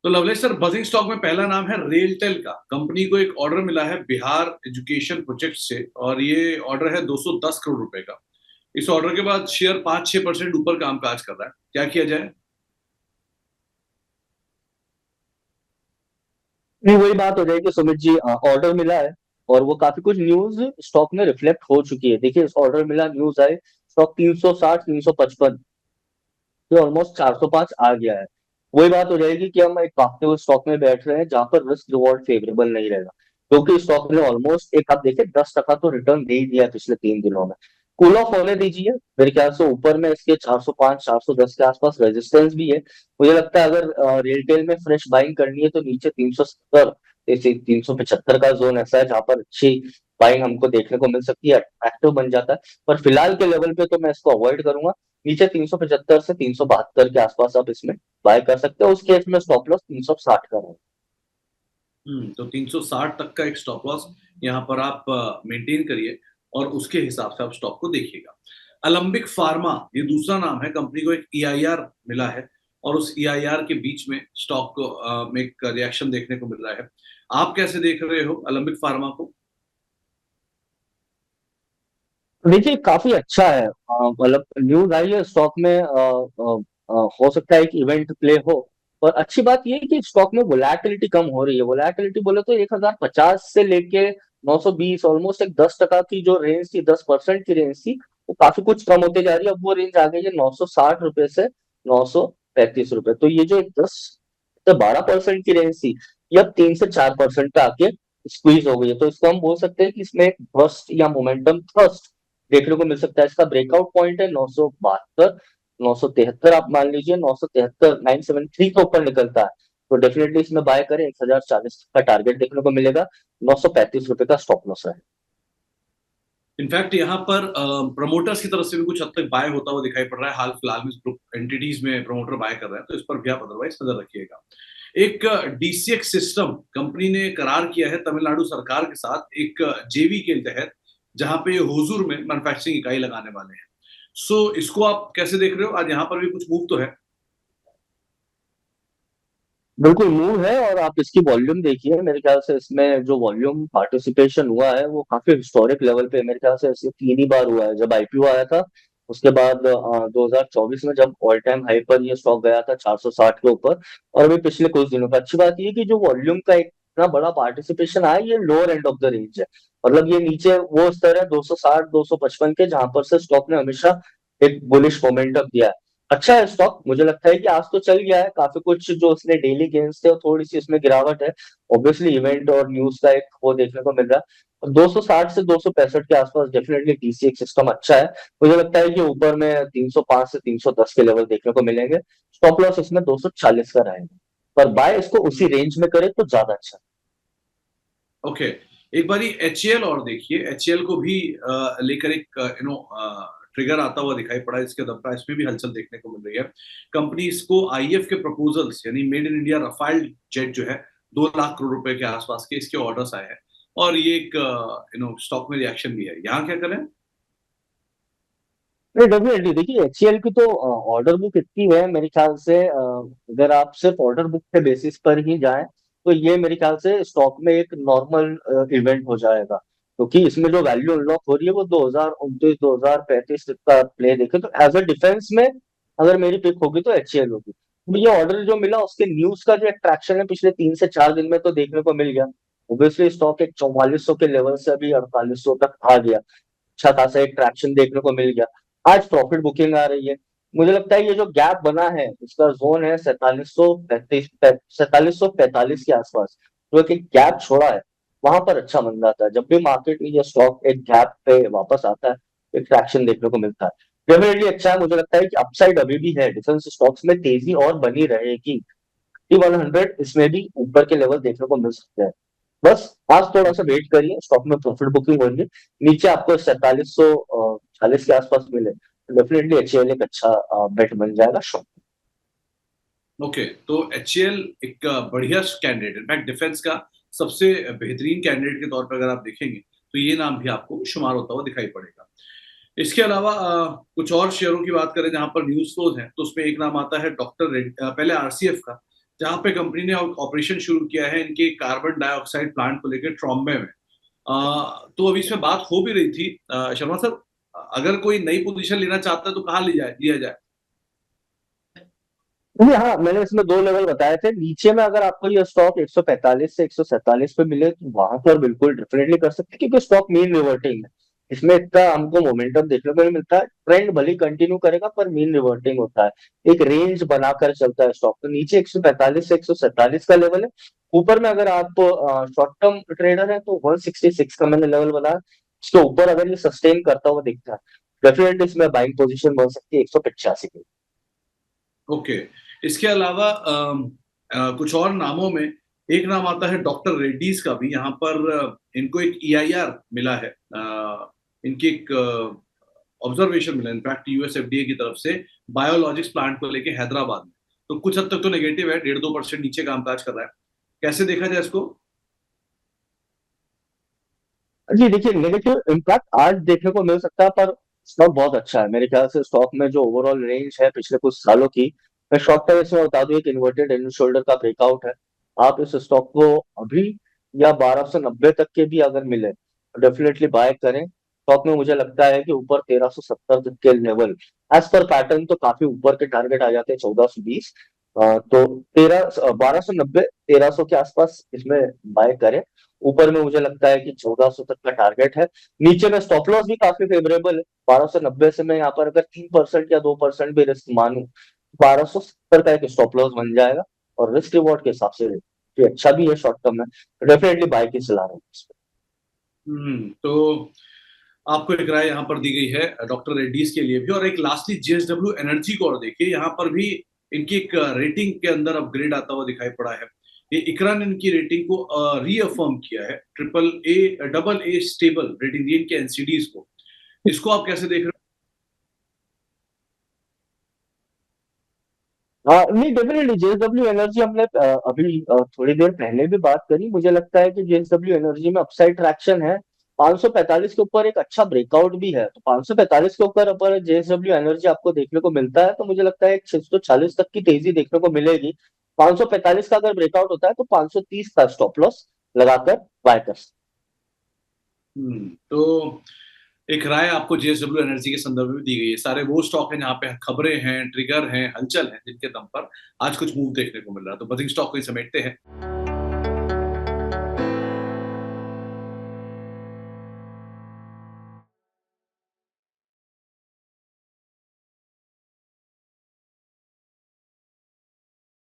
तो लवलेश sir, buzzing stock में पहला नाम है रेलटेल का। कंपनी को एक ऑर्डर मिला है बिहार एजुकेशन प्रोजेक्ट से और ये ऑर्डर है 210 करोड़ रुपए का। इस ऑर्डर के बाद शेयर 5-6% ऊपर कामकाज कर रहा है। क्या किया जाए? नहीं, वही बात हो जाएगी सुमित जी। ऑर्डर मिला है और वो काफी कुछ न्यूज स्टॉक में रिफ्लेक्ट हो चुकी है। देखिए, इस ऑर्डर मिला, न्यूज आए, स्टॉक 360 355 ये ऑलमोस्ट 405 आ गया है। वही बात हो जाएगी कि हम एक भागते हुए स्टॉक में बैठ रहे हैं जहां पर रिस्क रिवॉर्ड फेवरेबल नहीं रहेगा, क्योंकि स्टॉक ने ऑलमोस्ट एक, आप देखिए, 10% तो रिटर्न दे ही दिया है पिछले 3 दिनों में। कूल ऑफ होने दीजिए। मेरे ख्याल से ऊपर में इसके 405 410 के आसपास रेजिस्टेंस भी है। मुझे लगता है अगर रिटेल में फ्रेश बाइंग करनी है तो नीचे 370 से 375 का जोन ऐसा है जहां पर अच्छी बाइंग हमको देखने को मिल सकती है, एक्टिव बन जाता है। पर फिलहाल के लेवल पे तो मैं इसको अवॉइड करूंगा। नीचे 375 से 372 के आसपास आप इसमें बाय कर सकते हो। उस केस में स्टॉप लॉस 360 का है। तो 360 तक का एक स्टॉप लॉस यहाँ पर आप मेंटेन करिए और उसके हिसाब से आप स्टॉक को देखिएगा। अलंबिक फार्मा ये दूसरा नाम है। कंपनी को एक ईआईआर मिला है और उस ईआईआर के बीच में स्टॉक को में एक रिएक्शन देखने को मिल रहा है। आप कैसे देख रहे हो अलंबिक फार्मा को? देखिए, काफी अच्छा है। मतलब न्यूज आई है स्टॉक में, हो सकता है एक इवेंट प्ले हो। और अच्छी बात ये है कि स्टॉक में वोलैटिलिटी कम हो रही है। वोलैटिलिटी बोले तो 1050 से लेके 920, ऑलमोस्ट एक 10% की जो रेंज थी, 10% की रेंज थी, वो काफी कुछ कम होते जा रही है। अब वो रेंज आ गई है 960 रुपए से 935 रुपए। तो ये जो एक 10 से 12% की रेंज थी, ये अब 3 से 4% पे आके स्क्वीज हो गई है। तो इसको हम बोल सकते हैं कि इसमें एक थ्रस्ट या मोमेंटम थ्रस्ट देखने को मिल सकता है। इसका ब्रेकआउट पॉइंट है 972, 973 आप मान लीजिए। 973, 973 के ऊपर निकलता है तो डेफिनेटली इसमें बाय करें। 1040 का टारगेट देखने को मिलेगा। 935 रुपए का स्टॉप लॉस है। इनफैक्ट यहाँ पर प्रमोटर्स की तरफ से भी कुछ हद तक बाय होता हुआ दिखाई पड़ रहा है। हाल फिलहाल में ग्रुप एंटिटीज में प्रमोटर बाय कर रहे हैं, तो इस पर भी आप अदरवाइज नजर रखिएगा। एक डीसीएक्स सिस्टम कंपनी ने करार किया है तमिलनाडु सरकार के साथ एक जेवी के तहत, जहां पे ये हुजूर में मैन्युफैक्चरिंग इकाई लगाने वाले हैं। सो इसको आप कैसे देख रहे हो? आज यहाँ पर भी कुछ मूव तो है। बिल्कुल मूव है। और आप इसकी वॉल्यूम देखिए, मेरे ख्याल से इसमें जो वॉल्यूम पार्टिसिपेशन हुआ है वो काफी हिस्टोरिक लेवल पे है। मेरे ख्याल से ऐसे 3 ही बार हुआ है। जब आईपीओ आया था, उसके बाद 2024 में जब ऑल टाइम हाई पर ये स्टॉक गया था 460 के ऊपर, और अभी पिछले कुछ दिनों का। अच्छी बात ये कि जो वॉल्यूम का एक इतना बड़ा पार्टिसिपेशन आया, ये lower end of the range है। मतलब ये नीचे वो स्तर है 260 255 के, जहां पर से स्टॉक ने हमेशा एक बुलिश मोमेंटम दिया है। अच्छा है स्टॉक। मुझे लगता है कि आज तो चल गया है काफी कुछ। जो उसने डेली गेन्स थे और थोड़ी सी उसमें गिरावट है, ऑब्वियसली इवेंट और न्यूज का एक वो देखने को मिल रहा है। और 260 से 265 के आसपास डेफिनेटली डीसीएक्स सिस्टम अच्छा है। मुझे लगता है कि ऊपर में 305 से 310 के लेवल देखने को मिलेंगे। स्टॉप लॉस इसमें 240 का रहेगा, पर बाय इसको उसी रेंज में करे तो ज्यादा अच्छा ओके। एक बारी एचएल और देखिए। एचएल को भी लेकर एक ट्रिगर आता हुआ दिखाई पड़ा, इसके दफ्तर इसमें भी हलचल देखने को मिल रही है। कंपनी इसको आईएफ के प्रपोजल्स यानी made in India Rafale jet जो है 2 लाख करोड़ रुपए के आसपास के इसके ऑर्डर्स आए हैं और ये एक स्टॉक में रिएक्शन भी है। यहाँ क्या करें? है। डेफिनेटली देखिए, एचसीएल की तो ऑर्डर बुक इतनी है मेरे ख्याल से। अगर आप सिर्फ ऑर्डर बुक के बेसिस पर ही जाएं तो ये मेरे ख्याल से स्टॉक में एक नॉर्मल इवेंट हो जाएगा, क्योंकि इसमें जो वैल्यू अनलॉक हो रही है वो 2029 2035 का प्ले देखे तो एज अ डिफेंस में अगर मेरी पिक होगी तो एचसीएल होगी। तो ये ऑर्डर जो मिला, उसके न्यूज का जो अट्रैक्शन है पिछले 3 से 4 दिन में तो देखने को मिल गया। ऑब्वियसली स्टॉक एक 4400 के लेवल से अभी 4800 तक आ गया। अच्छा खासा एक ट्रैक्शन देखने को मिल गया। आज प्रॉफिट बुकिंग आ रही है। मुझे लगता है ये जो गैप बना है, इसका जोन है 4745 के आसपास। जो एक गैप छोड़ा है, वहां पर अच्छा बन जाता है। जब भी मार्केट में ये स्टॉक एक गैप पे वापस आता है, एक ट्रैक्शन देखने को मिलता है। डेफिनेटली अच्छा है। मुझे लगता है कि अपसाइड अभी भी है। डिफेंस स्टॉक्स में तेजी और बनी रहेगी। 100 इसमें भी ऊपर के लेवल देखने को मिल सकते हैं। बस आज थोड़ा सा वेट करिए, स्टॉक में प्रॉफिट बुकिंग होगी। नीचे आपको 4740 के आसपास मिले तो डेफिनेटली एचएल एक अच्छा बेट बन जाएगा स्टॉक। ओके, तो एचएल एक बढ़िया कैंडिडेट, इनफैक्ट डिफेंस का सबसे बेहतरीन कैंडिडेट के तौर पर अगर आप देखेंगे तो ये नाम भी आपको शुमार होता हुआ दिखाई पड़ेगा। इसके अलावा कुछ और शेयरों की बात करें जहां पर न्यूज फ्लोज हैं, तो उसमें एक नाम आता है डॉक्टर रेड्डी, पहले आरसीएफ का, जहां पे कंपनी ने ऑपरेशन शुरू किया है इनके कार्बन डाइऑक्साइड प्लांट को लेकर ट्रॉम्बे में। तो अभी इसमें बात हो भी रही थी। शर्मा सर, अगर कोई नई पोजीशन लेना चाहता है तो कहाँ लिया जाए? जी हाँ, मैंने इसमें 2 लेवल बताए थे। नीचे में अगर आपको ये स्टॉक 145 से 147 पे मिले तो वहां पर बिल्कुल डेफिनेटली कर सकते हैं, क्योंकि स्टॉक मीन रिवर्टिंग है। इसमें इतना हमको मोमेंटम देखने को नहीं मिलता है। ट्रेंड भले कंटिन्यू करेगा पर मीन रिवर्टिंग होता है। एक रेंज बनाकर चलता है स्टॉक। तो नीचे 145 से 147 का लेवल है। ऊपर में अगर आप शॉर्ट टर्म ट्रेडर है तो 166 का मैंने लेवल बनाया। उसके ऊपर अगर ये सस्टेन करता हुआ दिखता है, डेफिनेटली इसमें बाइंग पोजीशन बन सकती है 185 की। ओके। इसके अलावा कुछ और नामों में एक नाम आता है डॉक्टर रेड्डीज का भी। यहाँ पर इनको एक ईआईआर मिला है। इनकी एक ऑब्जर्वेशन मिला इनफैक्ट यूएस एफडीए की तरफ से बायोलॉजिक्स प्लांट को लेके हैदराबाद में। तो कुछ हद तक तो नेगेटिव है, 1.5-2% नीचे कामकाज कर रहा है। कैसे देखा जाए इसको? जी देखिए, नेगेटिव इम्पैक्ट आज देखने को मिल सकता है, पर स्टॉक बहुत अच्छा है मेरे ख्याल से। स्टॉक में जो ओवरऑल रेंज है पिछले कुछ सालों की, मैं शॉर्ट टर्म इसमें बता दूं, एक इन्वर्टेड एंड शोल्डर का ब्रेकआउट है। आप इस स्टॉक को अभी या 1290 तक के भी अगर मिले तो डेफिनेटली बाय करें। स्टॉक में मुझे लगता है कि ऊपर 1370 तक के लेवल एज पर पैटर्न तो काफी ऊपर के टारगेट आ जाते हैं, 1420। तो 1290 1300 के आसपास इसमें बाय करें। ऊपर में मुझे लगता है कि 1400 तक का टारगेट है। नीचे में स्टॉप लॉस भी काफी फेवरेबल है। 1290 से मैं यहाँ पर अगर 3% या 2% भी रिस्क मानूं, 1270 का एक स्टॉप लॉस बन जाएगा। और रिस्क रिवॉर्ड के हिसाब से ये अच्छा भी है शॉर्ट टर्म में। डेफिनेटली बाय की सलाह रहा हूँ इस पे। तो आपको एक राय यहाँ पर दी गई है डॉक्टर रेड्डीज के लिए भी। और एक लास्टली जेएसडब्ल्यू एनर्जी को और देखिए, यहाँ पर भी इनकी एक रेटिंग के अंदर अपग्रेड आता हुआ दिखाई पड़ा है। ये इकरा ने इनकी रेटिंग को रीअफर्म किया है, AA स्टेबल रेटिंग दी इनके एनसीडीज को। इसको आप कैसे देख रहे हाँ नहीं, डेफिनेटली जेएसडब्ल्यू एनर्जी हमने अभी थोड़ी देर पहले भी बात करी। मुझे लगता है कि जेएसडब्ल्यू एनर्जी में अपसाइड ट्रैक्शन है। 545 के ऊपर एक अच्छा ब्रेकआउट भी है, तो 545 के ऊपर अगर जेएसडब्ल्यू एनर्जी आपको देखने को मिलता है तो मुझे लगता है 640 तक की तेजी देखने को मिलेगी। 545 का अगर ब्रेकआउट होता है तो 530 का स्टॉप लॉस लगाकर बाय कर सकते तो एक राय आपको जेएसडब्ल्यू एनर्जी के संदर्भ में दी गई है। सारे वो स्टॉक हैं जहां पे खबरें हैं, ट्रिगर हैं, हलचल है, जिनके दम पर आज कुछ मूव देखने को मिल रहा है। तो बजिंग स्टॉक को ही समेटते हैं।